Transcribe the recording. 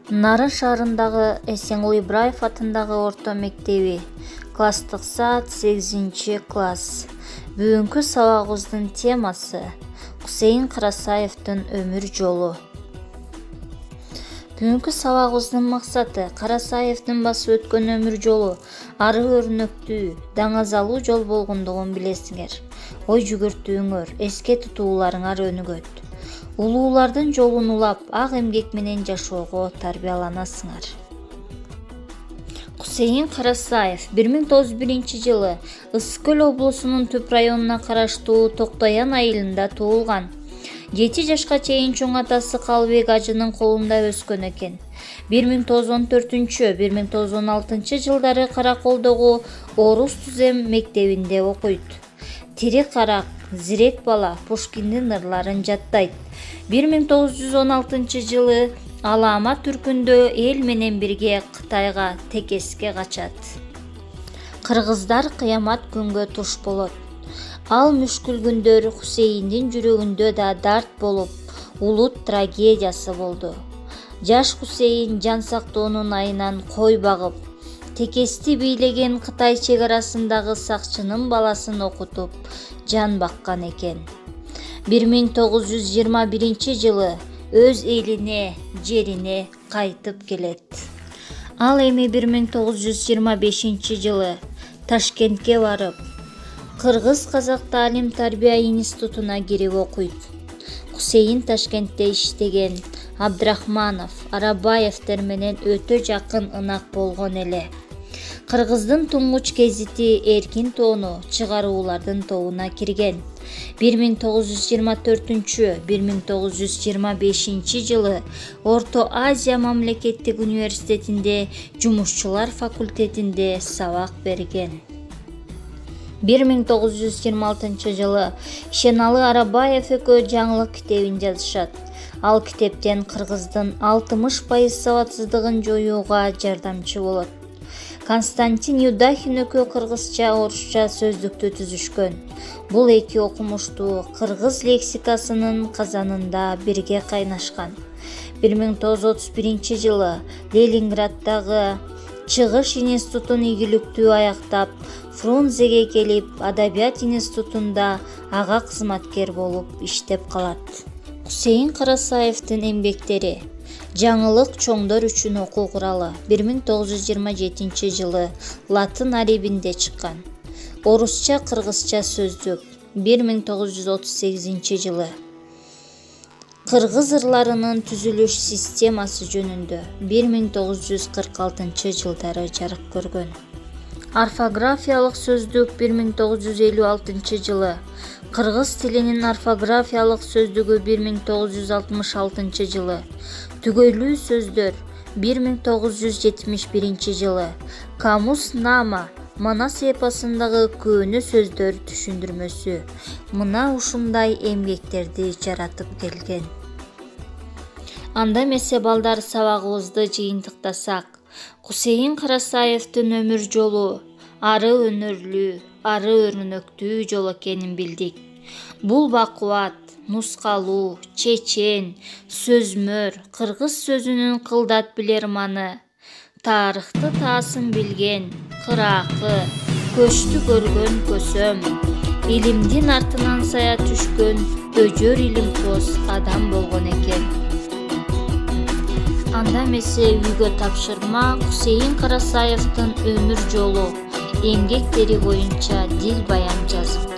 Нарын шаарындагы Эсенкул Ибраев атындагы орто мектеби. Класстык саат 8 класс. Бүгүнкү сабагыбыздын темасы Хусейин Карасаевдин өмүр жолу. Бүгүнкү сабагыбыздын максаты Карасаевдин басып өткөн өмүр жолу ары өрнөктүү, даңазалуу жол болгондугун билесиңер. Ой жүгүртүүңөр, эске тутууларыңар өнүгөт. Улуулардын жолун улап, ак эмгек менен жашоого тарбияланасыңар. Хусейин Карасаев 1901 жылы Ысык Көл облусунун Түп районуна караштуу Токтоян айылында туулган. 7 жашка чейин чоң атасы Калыбек ажынын колунда өскөн экен. 1914-1916 жылдары Караколдогу Орус Тузем мектебинде окуйт. Тири карак, зирек бала Пушкиндин ырларын жаттайт. 1916 жылы Алама түркүндө эл менен бирге Кытайга текеске качат. Кыргыздар кыямат күнгө туш болот. Ал мүшкүл күндөр Хусейиндин жүрөгүндө да дарт болуп, улут трагедиясы болду. Жаш Хусейин жан сактоонун айынан кой багып, текести бийлеген Кытай чек арасындагы сакчынын баласын окутуп, жан баккан экен. 1921 жылы өз элине, жерине кайтып келет. Ал эми 1925 жылы Ташкентке барып, Кыргыз-Казак Таалим-тарбия институтуна кирип окуйт. Хусейин Ташкентте иштеген Абдрахманов, Арабаевдер менен өтө жакын ынак болгон эле. Кыргыздын туңгуч гезити Эркин тоону чыгаруулардын тобуна кирген. 1924-1925 жылы Орто Азия мамлекеттик университетинде жумушчулар факультетинде сабак берген. 1926 жылы Шеналы Арабаев экөө жаңылык китебин жазышат. Ал китептен кыргыздын 60% сабатсыздыгын жоюуга жардамчы болот. Константин Юдахин экөө кыргызча, орусча сөздүктү түзүшкөн. Бул эки окумуштуу кыргыз лексикасынын казанында бирге кайнашкан. 1931 жылы Ленинграддагы Чыгыш институтун ийгиликтүү аяктап, Фрунзеге келип, Адабият институтунда ага кызматкер болуп иштеп калат. Хусейин Карасаевдин эмгектери Жаңылык чоңдор үчүн окуу куралы 1927 жылы латын арибинде чыккан. Орусча, кыргызча сөздүк 1938 жылы. Кыргыз ырларынын түзүлүш системасы жөнүндө 1946 жылдары жарык көргөн. Орфографиялык сөздүк 1956 жылы. Кыргыз тилинин орфографиялык сөздүгү 1966 жылы. Түгөйлүү сөздөр 1971 жылы. Камус Нама Манас эпосундагы көөнү сөздөр түшүндүрмөсү мына ушундай эмгектерди жаратып келген. Анда эмесе балдар, сабагыбызды жыйынтыктасак, Хусейин Карасаевдин өмүр жолу ары өнөрлүү, ары өрнөктүү жол экенин билдик. Бул бакубат, нускалуу, чечен, сөзмөр, кыргыз сөзүнүн кылдат билер маны, тарыхты таасын билген, кыракы, көчтү көргөн көсөм, илимдин артынан сая түшкөн өжөр илимпоз адам болгон экен. Анда эмесе үйгө тапшырма Хусейин Карасаевдин өмүр жолу эмгектери боюнча дил баян жазып